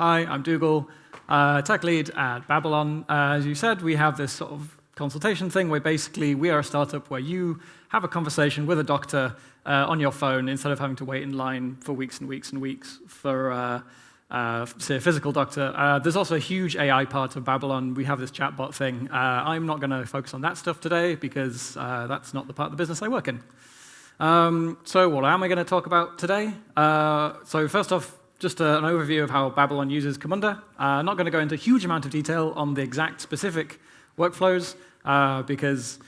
Hi, I'm Doogal, tech lead at Babylon. As you said, we have this sort of consultation thing where basically we are a startup where you have a conversation with a doctor on your phone instead of having to wait in line for weeks and weeks and weeks for, say, a physical doctor. There's also a huge AI part of Babylon. We have this chatbot thing. I'm not going to focus on that stuff today because that's not the part of the business I work in. So what am I going to talk about today? So first off, just an overview of how Babylon uses Camunda. I'm not going to go into a huge amount of detail on the exact specific workflows because,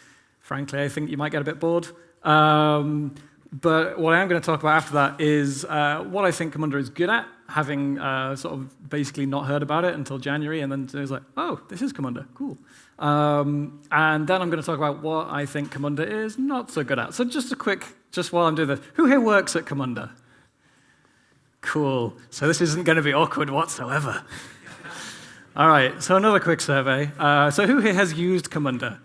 frankly, I think you might get a bit bored. But what I am going to talk about after that is what I think Camunda is good at, having sort of basically not heard about it until January, and then it was like, oh, this is Camunda, cool. And then I'm going to talk about what I think Camunda is not so good at. So just a quick, just while I'm doing this, who here works at Camunda? Cool. So this isn't going to be awkward whatsoever. All right, so another quick survey. So who here has used Camunda?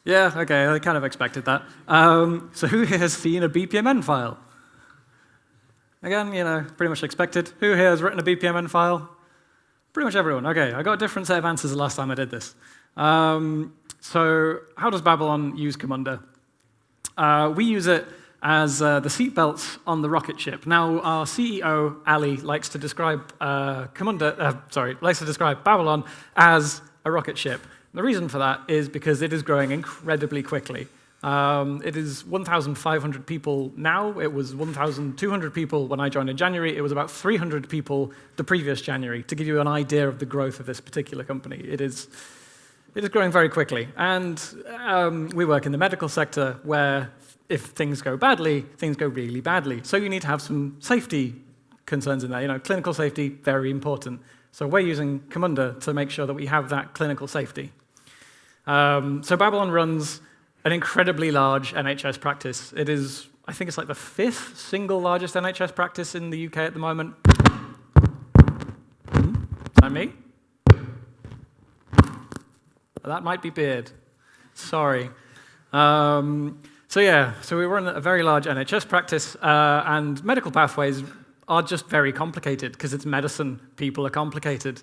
Yeah, okay, I kind of expected that. So who here has seen a BPMN file? Again, you know, pretty much expected. Who here has written a BPMN file? Pretty much everyone. Okay, I got a different set of answers the last time I did this. So how does Babylon use Camunda? We use it as the seatbelts on the rocket ship. Now, our CEO, Ali, likes to describe Babylon as a rocket ship. The reason for that is because it is growing incredibly quickly. It is 1,500 people now. It was 1,200 people when I joined in January. It was about 300 people the previous January, to give you an idea of the growth of this particular company. It is growing very quickly. And we work in the medical sector where if things go badly, things go really badly. So you need to have some safety concerns in there. You know, clinical safety, very important. So we're using Camunda to make sure that we have that clinical safety. So Babylon runs an incredibly large NHS practice. It is, I think it's like the 5th single largest NHS practice in the UK at the moment. Is that me? That might be Beard. Sorry. So we run a very large NHS practice, and medical pathways are just very complicated because it's medicine. People are complicated.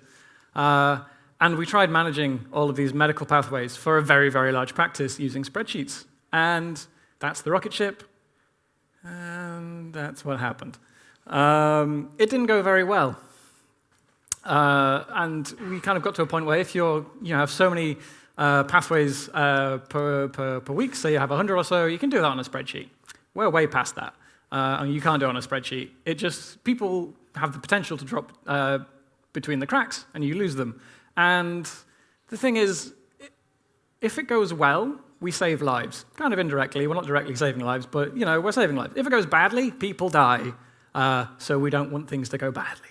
And we tried managing all of these medical pathways for a very, very large practice using spreadsheets. And that's the rocket ship. And that's what happened. It didn't go very well. And we kind of got to a point where if you have so many pathways per week, say you have 100 or so, you can do that on a spreadsheet. We're way past that. And you can't do it on a spreadsheet. People have the potential to drop between the cracks, and you lose them. And the thing is, if it goes well, we save lives. Kind of indirectly. We're not directly saving lives, but you know, we're saving lives. If it goes badly, people die. So we don't want things to go badly.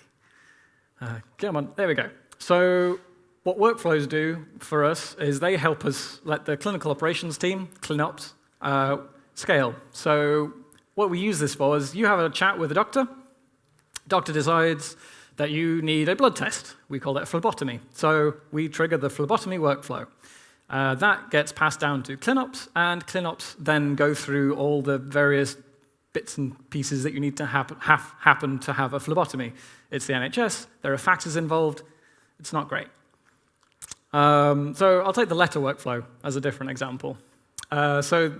Come on, there we go. So what workflows do for us is they help us let the clinical operations team, ClinOps, scale. So what we use this for is you have a chat with a doctor. Doctor decides that you need a blood test. We call it a phlebotomy. So we trigger the phlebotomy workflow. That gets passed down to ClinOps, and ClinOps then go through all the various bits and pieces that you need to happen to have a phlebotomy. It's the NHS. There are faxes involved. It's not great. So I'll take the letter workflow as a different example. So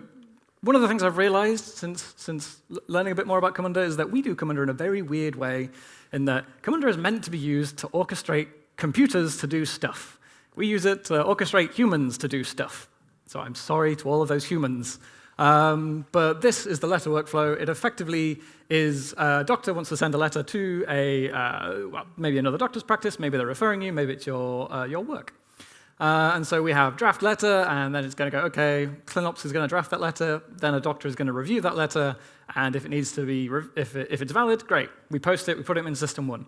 one of the things I've realized since learning a bit more about Camunda is that we do Camunda in a very weird way, in that Camunda is meant to be used to orchestrate computers to do stuff. We use it to orchestrate humans to do stuff. So I'm sorry to all of those humans. But this is the letter workflow. It effectively is a doctor wants to send a letter to maybe another doctor's practice, maybe they're referring you, maybe it's your work. And so we have draft letter, and then it's going to go, okay, ClinOps is going to draft that letter, then a doctor is going to review that letter, and if it needs to be, if it's valid, great. We post it, we put it in System 1.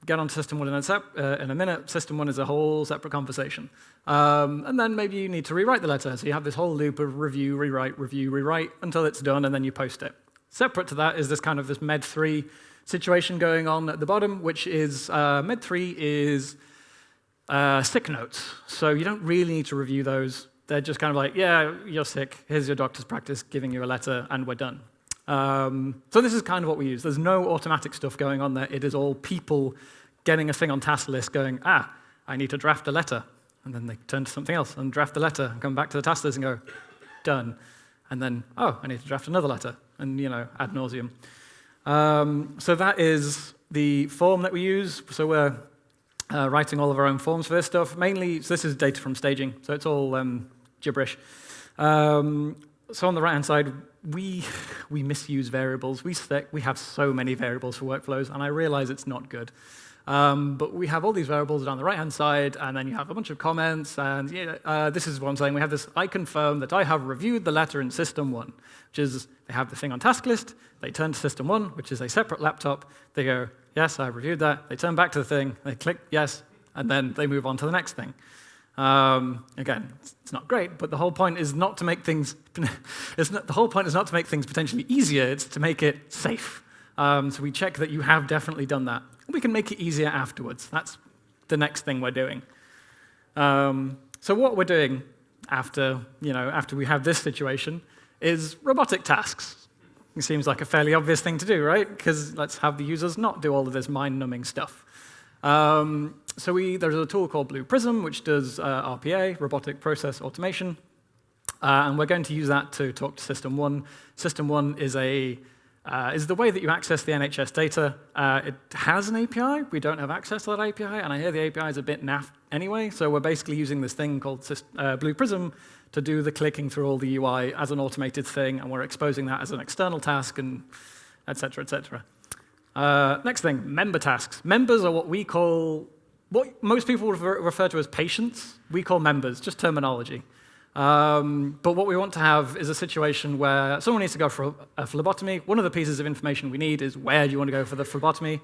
Get on System 1 in a minute. System 1 is a whole separate conversation. And then maybe you need to rewrite the letter, so you have this whole loop of review, rewrite, until it's done, and then you post it. Separate to that is this kind of this Med3 situation going on at the bottom, which is, Med3 is sick notes. So you don't really need to review those. They're just kind of like, yeah, you're sick, here's your doctor's practice giving you a letter, and we're done. So this is kind of what we use. There's no automatic stuff going on there. It is all people getting a thing on task list going, I need to draft a letter. And then they turn to something else and draft the letter and come back to the task list and go, done. And then, I need to draft another letter, and ad nauseum. So that is the form that we use. So we're writing all of our own forms for this stuff. Mainly, so this is data from staging, so it's all gibberish. So on the right-hand side, we misuse variables. We have so many variables for workflows, and I realize it's not good. But we have all these variables down the right-hand side, and then you have a bunch of comments, and this is what I'm saying. We have this, I confirm that I have reviewed the letter in System 1, which is, they have the thing on task list, they turn to System 1, which is a separate laptop, they go, yes, I reviewed that, they turn back to the thing, they click yes, and then they move on to the next thing. Again, it's not great, but the whole point is not to make things, the whole point is not to make things potentially easier, it's to make it safe. So we check that you have definitely done that. We can make it easier afterwards. That's the next thing we're doing. So what we're doing after we have this situation is robotic tasks. It seems like a fairly obvious thing to do, right? Because let's have the users not do all of this mind-numbing stuff. So there's a tool called Blue Prism, which does RPA, robotic process automation. And we're going to use that to talk to System 1. System 1 is the way that you access the NHS data. It has an API. We don't have access to that API, and I hear the API is a bit naff anyway, so we're basically using this thing called Blue Prism to do the clicking through all the UI as an automated thing, and we're exposing that as an external task, and et cetera, et cetera. Next thing, member tasks. Members are what most people refer to as patients. We call members, just terminology. But what we want to have is a situation where someone needs to go for a phlebotomy. One of the pieces of information we need is where do you want to go for the phlebotomy.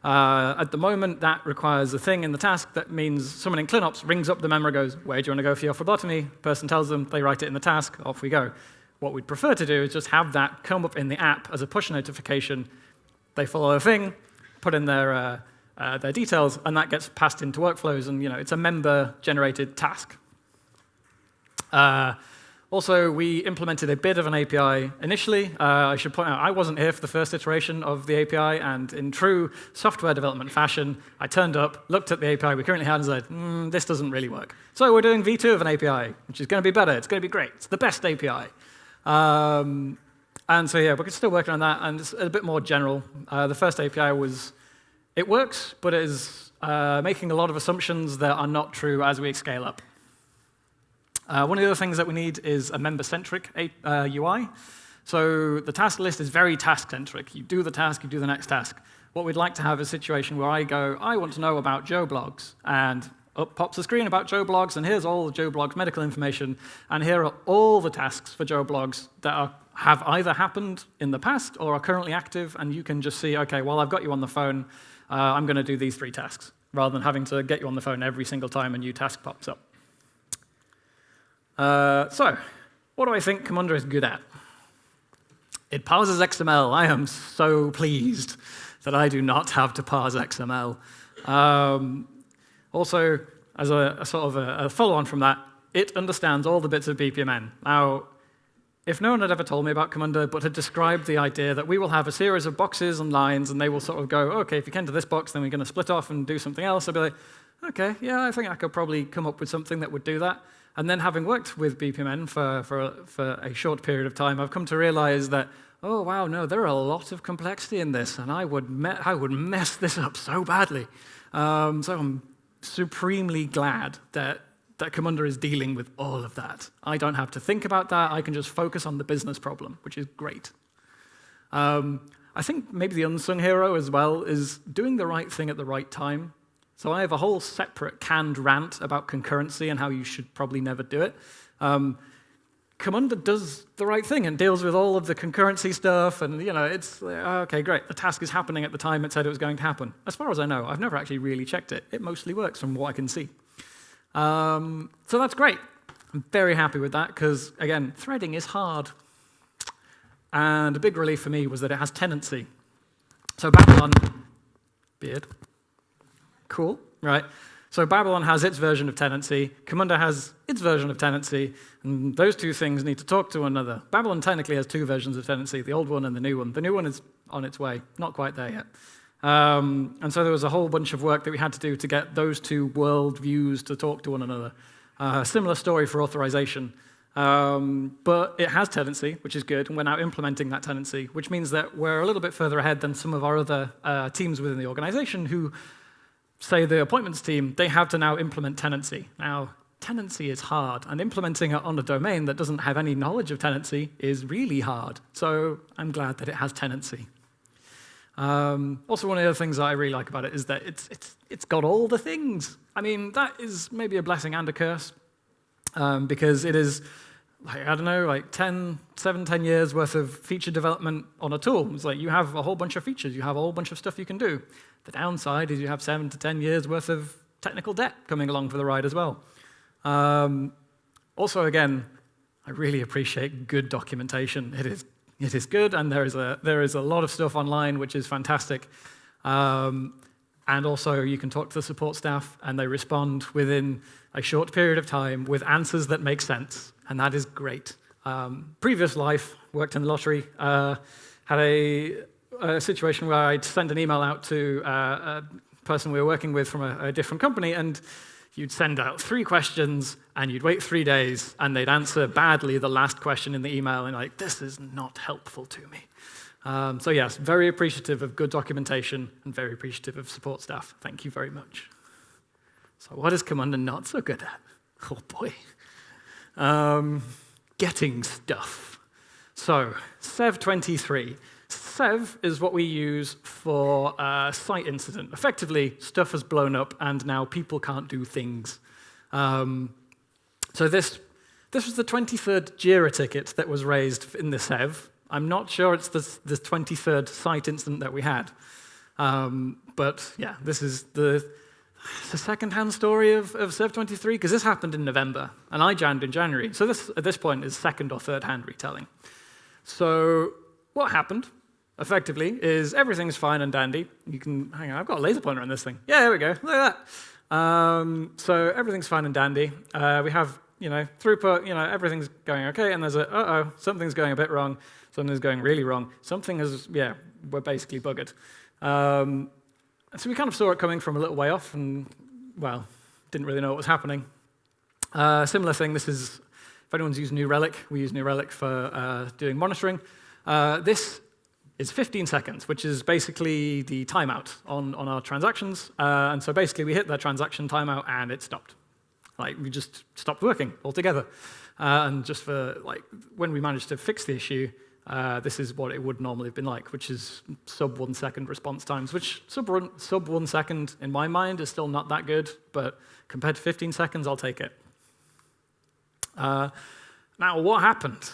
At the moment, that requires a thing in the task that means someone in ClinOps rings up the member and goes, where do you want to go for your phlebotomy? Person tells them, they write it in the task, off we go. What we'd prefer to do is just have that come up in the app as a push notification. They follow a thing, put in their details, and that gets passed into workflows, and it's a member-generated task. Also, we implemented a bit of an API initially. I should point out, I wasn't here for the first iteration of the API, and in true software development fashion, I turned up, looked at the API we currently had, and said, this doesn't really work. So we're doing V2 of an API, which is going to be better. It's going to be great. It's the best API. And so, we're still working on that, and it's a bit more general. The first API it works, but it is making a lot of assumptions that are not true as we scale up. One of the other things that we need is a member-centric UI. So the task list is very task-centric. You do the task, you do the next task. What we'd like to have is a situation where I go, I want to know about Joe Blogs, and up pops a screen about Joe Blogs, and here's all of Joe Blogs' medical information, and here are all the tasks for Joe Blogs that have either happened in the past or are currently active, and you can just see, okay, well, I've got you on the phone, I'm going to do these 3 tasks, rather than having to get you on the phone every single time a new task pops up. So, what do I think Camunda is good at? It parses XML. I am so pleased that I do not have to parse XML. Also, as a sort of a follow-on from that, it understands all the bits of BPMN. Now, if no one had ever told me about Camunda, but had described the idea that we will have a series of boxes and lines, and they will sort of go, okay, if you get to this box, then we're going to split off and do something else, I'd be like, okay, yeah, I think I could probably come up with something that would do that. And then having worked with BPMN for a short period of time, I've come to realize that, oh, wow, no, there are a lot of complexity in this, and I would mess this up so badly. So I'm supremely glad that Camunda is dealing with all of that. I don't have to think about that. I can just focus on the business problem, which is great. I think maybe the unsung hero as well is doing the right thing at the right time. So I have a whole separate canned rant about concurrency and how you should probably never do it. Camunda does the right thing and deals with all of the concurrency stuff, and it's okay, great. The task is happening at the time it said it was going to happen. As far as I know, I've never actually really checked it. It mostly works from what I can see. So that's great. I'm very happy with that because, again, threading is hard. And a big relief for me was that it has tenancy. So Babylon, beard. Cool, right. So Babylon has its version of tenancy, Camunda has its version of tenancy, and those two things need to talk to one another. Babylon technically has two versions of tenancy, the old one and the new one. The new one is on its way, not quite there yet. And so there was a whole bunch of work that we had to do to get those two world views to talk to one another. Similar story for authorization. But it has tenancy, which is good, and we're now implementing that tenancy, which means that we're a little bit further ahead than some of our other teams within the organization who, say the appointments team, they have to now implement tenancy. Now, tenancy is hard, and implementing it on a domain that doesn't have any knowledge of tenancy is really hard. So I'm glad that it has tenancy. Also, one of the other things that I really like about it is that it's got all the things. I mean, that is maybe a blessing and a curse, because it is, like, I don't know, like 10 years worth of feature development on a tool. It's like you have a whole bunch of features, you have a whole bunch of stuff you can do. The downside is you have 7 to 10 years worth of technical debt coming along for the ride as well. Also, again, I really appreciate good documentation. It is good, and there is a lot of stuff online which is fantastic. And also, you can talk to the support staff, and they respond within a short period of time with answers that make sense, and that is great. Previous life, worked in the lottery, had a situation where I'd send an email out to a person we were working with from a different company, and you'd send out 3 questions, and you'd wait 3 days, and they'd answer badly the last question in the email, and like, this is not helpful to me. So yes, very appreciative of good documentation, and very appreciative of support staff. Thank you very much. So what is Camunda not so good at? Oh boy. Getting stuff. So, Sev23. Sev is what we use for site incident. Effectively, stuff has blown up, and now people can't do things. So this was the 23rd JIRA ticket that was raised in the Sev. I'm not sure it's the 23rd site incident that we had. But yeah, this is the second-hand story of Sev23, because this happened in November, and I joined in January. So this, at this point, is second or third-hand retelling. So what happened, effectively, is everything's fine and dandy. You can, hang on, I've got a laser pointer on this thing. Yeah, there we go, look at that. So everything's fine and dandy. We have, throughput, everything's going okay, and there's a, something's going a bit wrong, something's going really wrong, something is, we're basically buggered. So we kind of saw it coming from a little way off, and, well, didn't really know what was happening. Similar thing, this is, if anyone's used New Relic, we use New Relic for doing monitoring. This is 15 seconds, which is basically the timeout on our transactions. And so basically we hit that transaction timeout and it stopped. Like, we just stopped working altogether. And just for, like, when we managed to fix the issue, this is what it would normally have been like, which is sub 1 second response times, which sub 1 second in my mind is still not that good, but compared to 15 seconds, I'll take it. Now, what happened?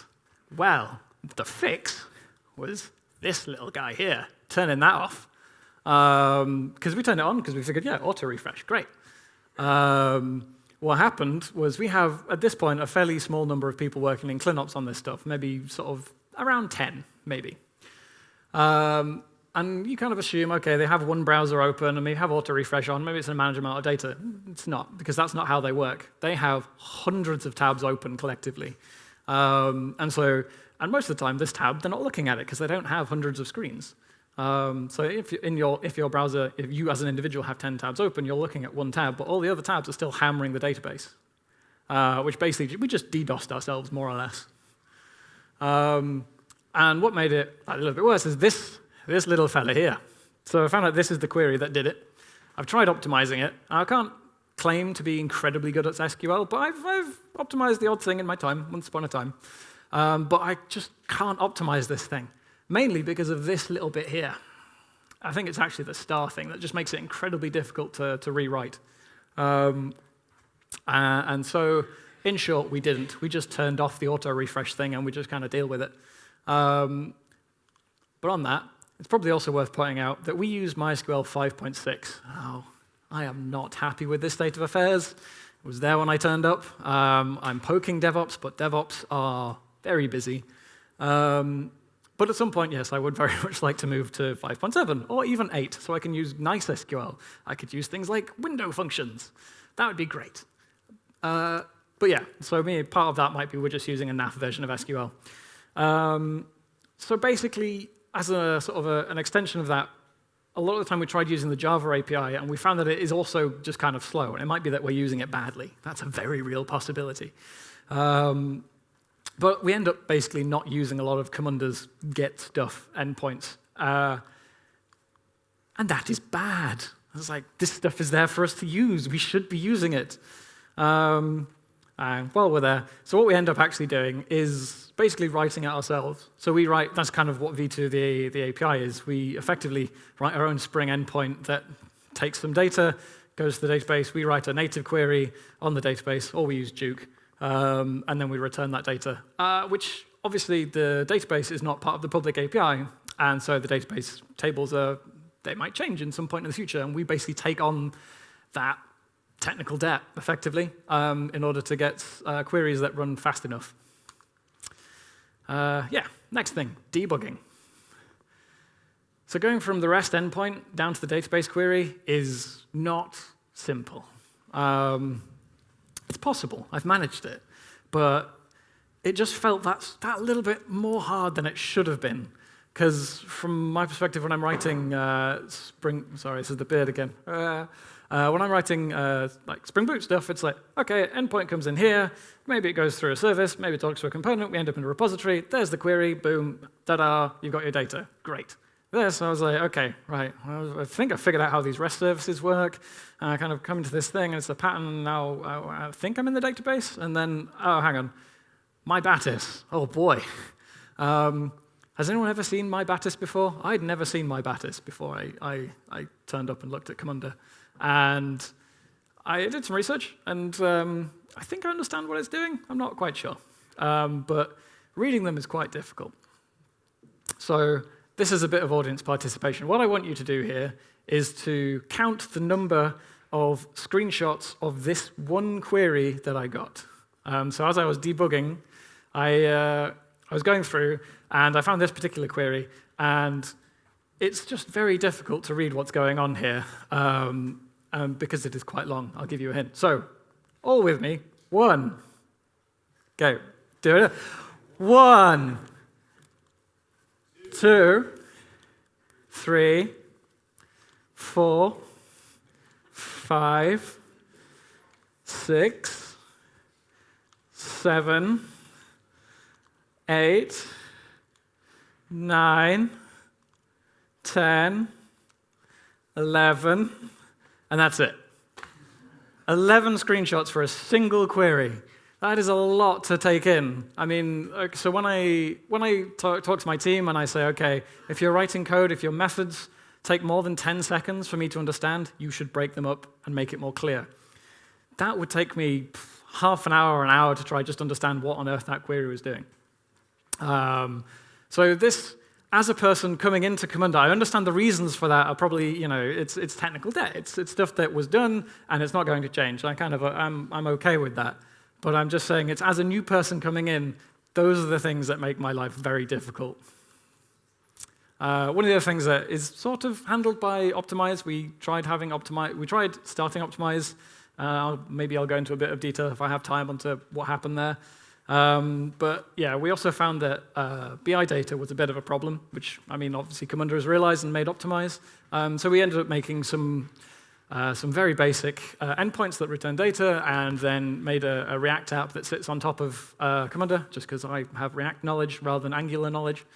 Well, the fix was this little guy here, turning that off. Because we turned it on because we figured, auto refresh, great. What happened was we have, at this point, a fairly small number of people working in ClinOps on this stuff, maybe sort of around 10, maybe. And you kind of assume, okay, they have one browser open and they have auto refresh on, maybe it's a managed amount of data. It's not, because that's not how they work. They have hundreds of tabs open collectively. And most of the time, this tab, they're not looking at it because they don't have hundreds of screens. So if your browser, if you as an individual have 10 tabs open, you're looking at one tab, but all the other tabs are still hammering the database, which basically, we just DDoSed ourselves, more or less. And what made it a little bit worse is this little fella here. So I found out this is the query that did it. I've tried optimizing it. I can't claim to be incredibly good at SQL, but I've optimized the odd thing in my time, once upon a time. But I just can't optimize this thing, mainly because of this little bit here. I think it's actually the star thing that just makes it incredibly difficult to rewrite. And so, in short, we didn't. We just turned off the auto-refresh thing, and we just kind of deal with it. But on that, it's probably also worth pointing out that we use MySQL 5.6. Oh, I am not happy with this state of affairs. It was there when I turned up. I'm poking DevOps, but DevOps are very busy. But But at some point, yes, I would very much like to move to 5.7 or even 8, so I can use nice SQL. I could use things like window functions. That would be great. But yeah, so part of that might be we're just using a NAF version of SQL. So basically, as a sort of an extension of that, a lot of the time we tried using the Java API, and we found that it is also just kind of slow. And it might be that we're using it badly. That's a very real possibility. But we end up basically not using a lot of Camunda's get stuff endpoints. And that is bad. It's like, this stuff is there for us to use. We should be using it. While we're there, so what we end up actually doing is basically writing it ourselves. So we write, that's kind of what V2, the API is. We effectively write our own Spring endpoint that takes some data, goes to the database. We write a native query on the database, or we use Duke, and then we return that data, which obviously the database is not part of the public API, and so the database tables they might change in some point in the future, and we basically take on that technical debt, effectively, in order to get queries that run fast enough. Next thing, debugging. So going from the REST endpoint down to the database query is not simple. It's possible, I've managed it, but it just felt that little bit more hard than it should have been. Because from my perspective, when I'm writing sorry, this is the beard again. When I'm writing like Spring Boot stuff, it's like, okay, endpoint comes in here, maybe it goes through a service, maybe it talks to a component, we end up in a repository, there's the query, boom, ta-da, you've got your data, great. This, I was like, okay, right, well, I think I figured out how these REST services work, and I kind of come into this thing, and it's a pattern, and now I think I'm in the database, and then, oh, hang on, my Battis, oh boy. Has anyone ever seen my Battis before? I'd never seen my Battis before I turned up and looked at Camunda. And I did some research, and I think I understand what it's doing. I'm not quite sure. But reading them is quite difficult. So this is a bit of audience participation. What I want you to do here is to count the number of screenshots of this one query that I got. So as I was debugging, I was going through, and I found this particular query, and it's just very difficult to read what's going on here because it is quite long. I'll give you a hint. So, all with me. 1. Go. Do it. 1, 2, 3, 4, 5, 6, 7, 8, 9, 10, 11, and that's it. 11 screenshots for a single query. That is a lot to take in. I mean, so when I talk to my team and I say, okay, if you're writing code, if your methods take more than 10 seconds for me to understand, you should break them up and make it more clear. That would take me half an hour or an hour to try just understand what on earth that query was doing. So this, as a person coming into Camunda, I understand the reasons for that are probably, it's technical debt. It's stuff that was done, and it's not going to change. I'm okay with that. But I'm just saying, it's as a new person coming in, those are the things that make my life very difficult. One of the other things that is sort of handled by Optimize, we tried starting Optimize. Maybe I'll go into a bit of detail if I have time onto what happened there. But yeah, we also found that BI data was a bit of a problem, which, I mean, obviously Camunda has realized and made Optimize. So we ended up making some very basic endpoints that return data, and then made a React app that sits on top of Camunda, just because I have React knowledge rather than Angular knowledge.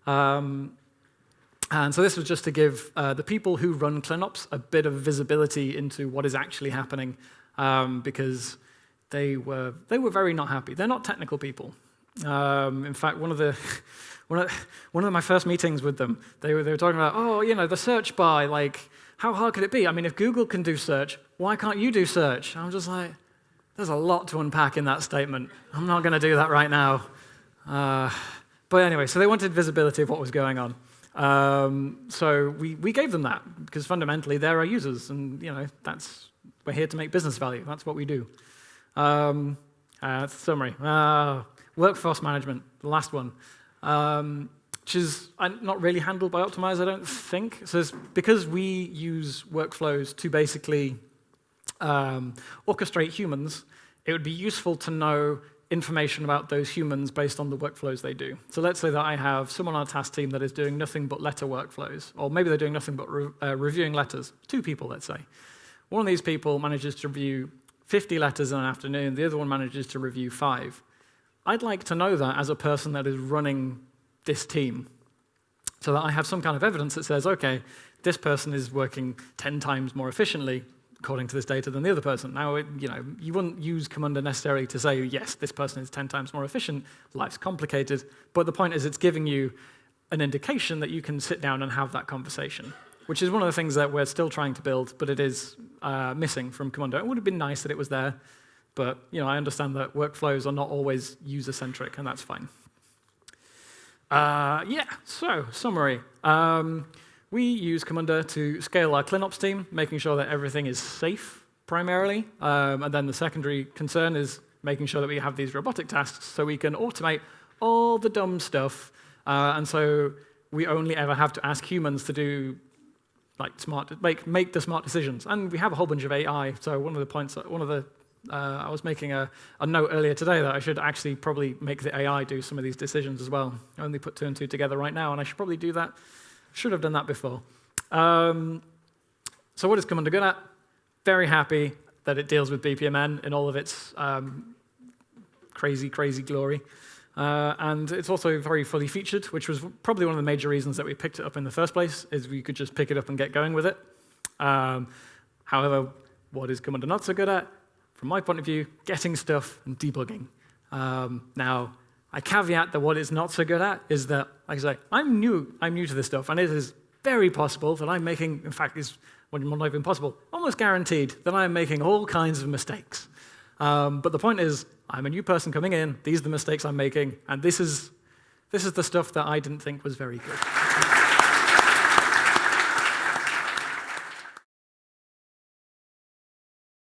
And so this was just to give the people who run ClinOps a bit of visibility into what is actually happening, because they were very not happy. They're not technical people. In fact, one of my first meetings with them, they were talking about, the search bar, like, how hard could it be? I mean, if Google can do search, why can't you do search? I'm just like, there's a lot to unpack in that statement. I'm not going to do that right now. But anyway, so they wanted visibility of what was going on. So we gave them that, because fundamentally they're our users, and we're here to make business value. That's what we do. Summary. Workforce management, the last one. which is not really handled by Optimize, I don't think. So because we use workflows to basically orchestrate humans, it would be useful to know information about those humans based on the workflows they do. So let's say that I have someone on a task team that is doing nothing but letter workflows, or maybe they're doing nothing but reviewing letters. 2 people, let's say. One of these people manages to review 50 letters in an afternoon, the other one manages to review 5. I'd like to know that as a person that is running this team, so that I have some kind of evidence that says, okay, this person is working 10 times more efficiently according to this data than the other person. Now, you wouldn't use Camunda necessarily to say, yes, this person is 10 times more efficient. Life's complicated. But the point is it's giving you an indication that you can sit down and have that conversation, which is one of the things that we're still trying to build, but it is missing from Camunda. It would have been nice that it was there, but I understand that workflows are not always user-centric, and that's fine. So summary. We use Camunda to scale our ClinOps team, making sure that everything is safe, primarily. And then the secondary concern is making sure that we have these robotic tasks so we can automate all the dumb stuff. And so we only ever have to ask humans to do make the smart decisions. And we have a whole bunch of AI. So I was making a note earlier today that I should actually probably make the AI do some of these decisions as well. I only put 2 and 2 together right now, and I should probably do that. Should have done that before. So what is Camunda good at? Very happy that it deals with BPMN in all of its crazy, crazy glory. And it's also very fully featured, which was probably one of the major reasons that we picked it up in the first place, is we could just pick it up and get going with it. However, what is Camunda not so good at? From my point of view, getting stuff and debugging. Now, I caveat that what it's not so good at is that, like I say, I'm new to this stuff, and it is very possible that I'm making, in fact, it's not even possible, almost guaranteed that I'm making all kinds of mistakes. But the point is, I'm a new person coming in, these are the mistakes I'm making, and this is the stuff that I didn't think was very good.